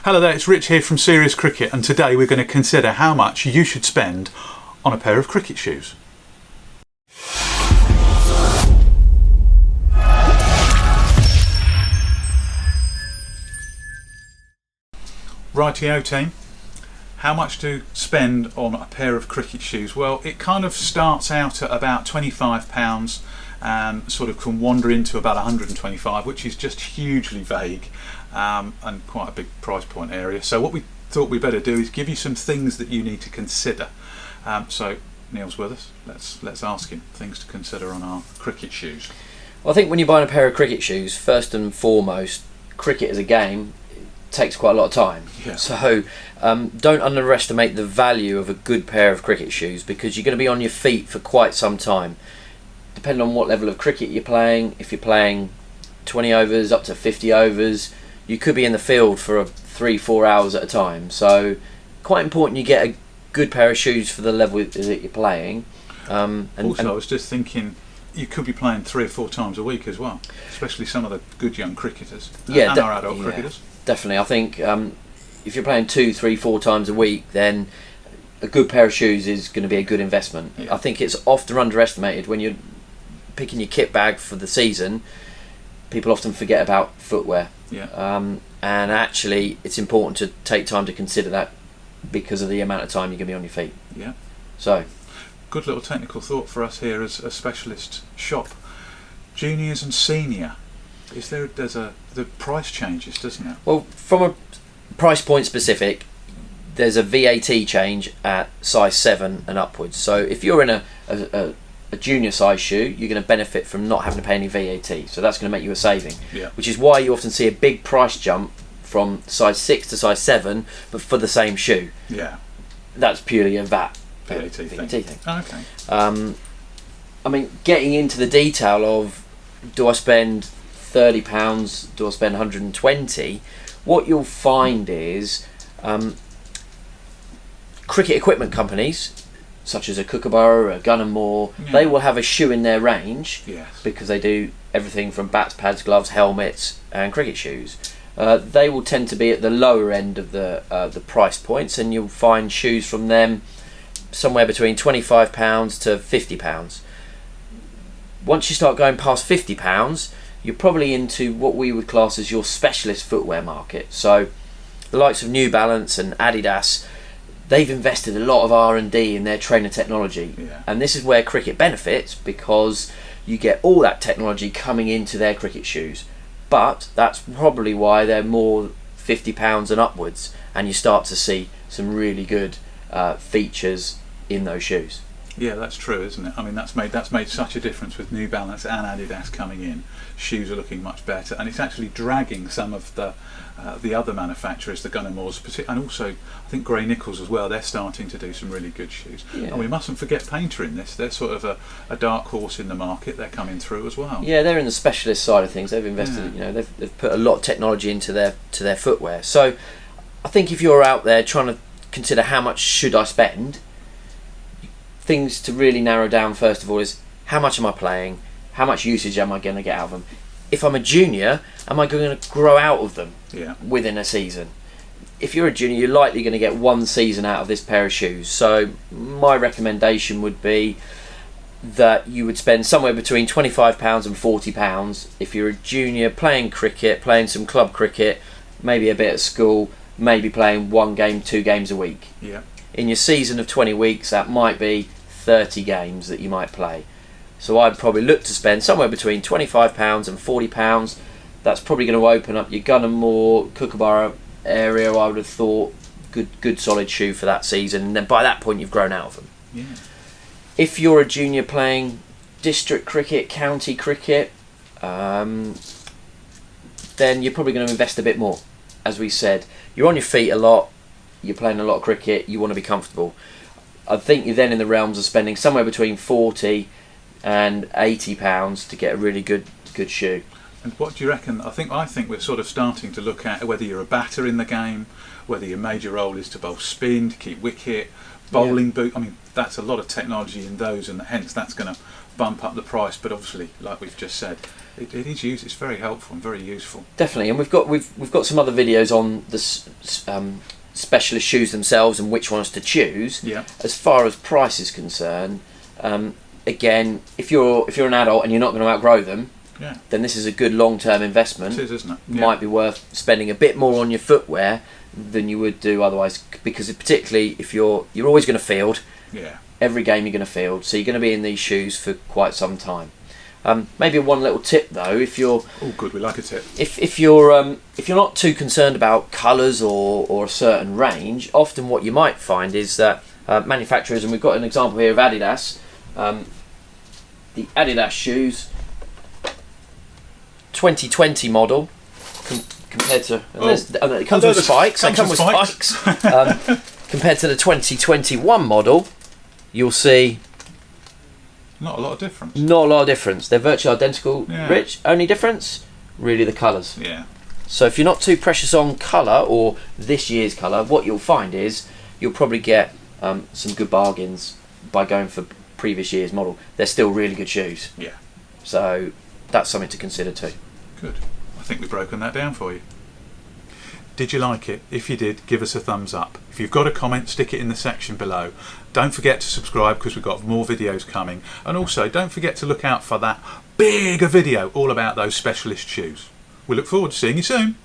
Hello there, it's Rich here from Serious Cricket, and today we're going to consider how much you should spend on a pair of cricket shoes. Rightio team, how much to spend on a pair of cricket shoes? Well, it kind of starts out at about £25 and sort of can wander into about 125, which is just hugely vague and quite a big price point area. So what we thought we better do is give you some things that you need to consider. So Neil's with us. Let's ask him things to consider on our cricket shoes. Well, I think when you're buying a pair of cricket shoes, first and foremost, cricket as a game takes quite a lot of time. Yeah. So don't underestimate the value of a good pair of cricket shoes, because you're going to be on your feet for quite some time. Depending on what level of cricket you're playing, if you're playing 20 overs up to 50 overs, you could be in the field for 3-4 hours at a time. So quite important you get a good pair of shoes for the level that you're playing. I was just thinking, you could be playing 3 or 4 times a week as well, especially some of the good young cricketers and our adult cricketers. Definitely. I think if you're playing 2, 3, 4 times a week, then a good pair of shoes is going to be a good investment. Yeah. I think it's often underestimated when you're picking your kit bag for the season. People often forget about footwear. Yeah. And actually, it's important to take time to consider that because of the amount of time you're going to be on your feet. Yeah. So, good little technical thought for us here as a specialist shop. Juniors and senior. The price changes, doesn't it? Well, from a price point specific, there's a VAT change at size 7 and upwards. So if you're in a junior size shoe, you're going to benefit from not having to pay any VAT. So that's going to make you a saving. Yeah. Which is why you often see a big price jump from size 6 to size 7, but for the same shoe. Yeah. That's purely a VAT thing. Oh, okay. I mean, getting into the detail of, do I spend £30, do I spend 120? What you'll find is cricket equipment companies such as a Kookaburra, a Gun & More, they will have a shoe in their range. Yes. Because they do everything from bats, pads, gloves, helmets and cricket shoes. They will tend to be at the lower end of the price points, and you'll find shoes from them somewhere between £25 to £50. Once you start going past £50, you're probably into what we would class as your specialist footwear market. So the likes of New Balance and Adidas, they've invested a lot of R&D in their trainer technology. Yeah. And this is where cricket benefits, because you get all that technology coming into their cricket shoes. But that's probably why they're more £50 and upwards, and you start to see some really good features in those shoes. Yeah, that's true, isn't it? I mean, that's made such a difference with New Balance and Adidas coming in. Shoes are looking much better, and it's actually dragging some of the other manufacturers, the Gun & Moores, and also I think Gray Nichols as well. They're starting to do some really good shoes. Yeah. And we mustn't forget Painter in this. They're sort of a dark horse in the market. They're coming through as well. Yeah, they're in the specialist side of things. They've invested, they've put a lot of technology into their footwear. So I think if you're out there trying to consider how much should I spend, things to really narrow down first of all is, how much am I playing? How much usage am I going to get out of them? If I'm a junior, am I going to grow out of them within a season? If you're a junior, you're likely going to get one season out of this pair of shoes. So my recommendation would be that you would spend somewhere between £25 and £40 if you're a junior playing cricket, playing some club cricket, maybe a bit at school, maybe playing 1 game, 2 games a week. Yeah. In your season of 20 weeks, that might be 30 games that you might play. So I'd probably look to spend somewhere between £25 and £40. That's probably going to open up your Gun & More, Kookaburra area, I would have thought. Good solid shoe for that season. And then by that point, you've grown out of them. Yeah. If you're a junior playing district cricket, county cricket, then you're probably going to invest a bit more. As we said, you're on your feet a lot. You're playing a lot of cricket, you want to be comfortable. I think you're then in the realms of spending somewhere between £40 and £80 to get a really good shoe. And what do you reckon? I think we're sort of starting to look at whether you're a batter in the game, whether your major role is to bowl spin, to keep wicket, bowling boot. I mean, that's a lot of technology in those, and hence that's going to bump up the price, but obviously, like we've just said, it is used. It's very helpful and very useful. Definitely, and we've got some other videos on the specialist shoes themselves and which ones to choose. Yeah. As far as price is concerned, again, if you're an adult and you're not going to outgrow them, yeah, then this is a good long-term investment. It is, isn't it? Yeah. Might be worth spending a bit more on your footwear than you would do otherwise, because particularly if you're always going to field. Yeah. Every game you're going to field, so you're going to be in these shoes for quite some time. Maybe one little tip though, if you're good, we like a tip. If you're not too concerned about colours or a certain range, often what you might find is that manufacturers, and we've got an example here of Adidas, the Adidas shoes 2020 model compared to it comes with spikes. They come with spikes. Compared to the 2021 model, you'll see not a lot of difference. Not a lot of difference. They're virtually identical. Yeah. Rich, only difference really the colours. Yeah. So if you're not too precious on colour or this year's colour, what you'll find is you'll probably get some good bargains by going for previous year's model. They're still really good shoes. Yeah. So that's something to consider too. Good. I think we've broken that down for you. Did you like it? If you did, give us a thumbs up. If you've got a comment, stick it in the section below. Don't forget to subscribe because we've got more videos coming. And also, don't forget to look out for that bigger video all about those specialist shoes. We look forward to seeing you soon.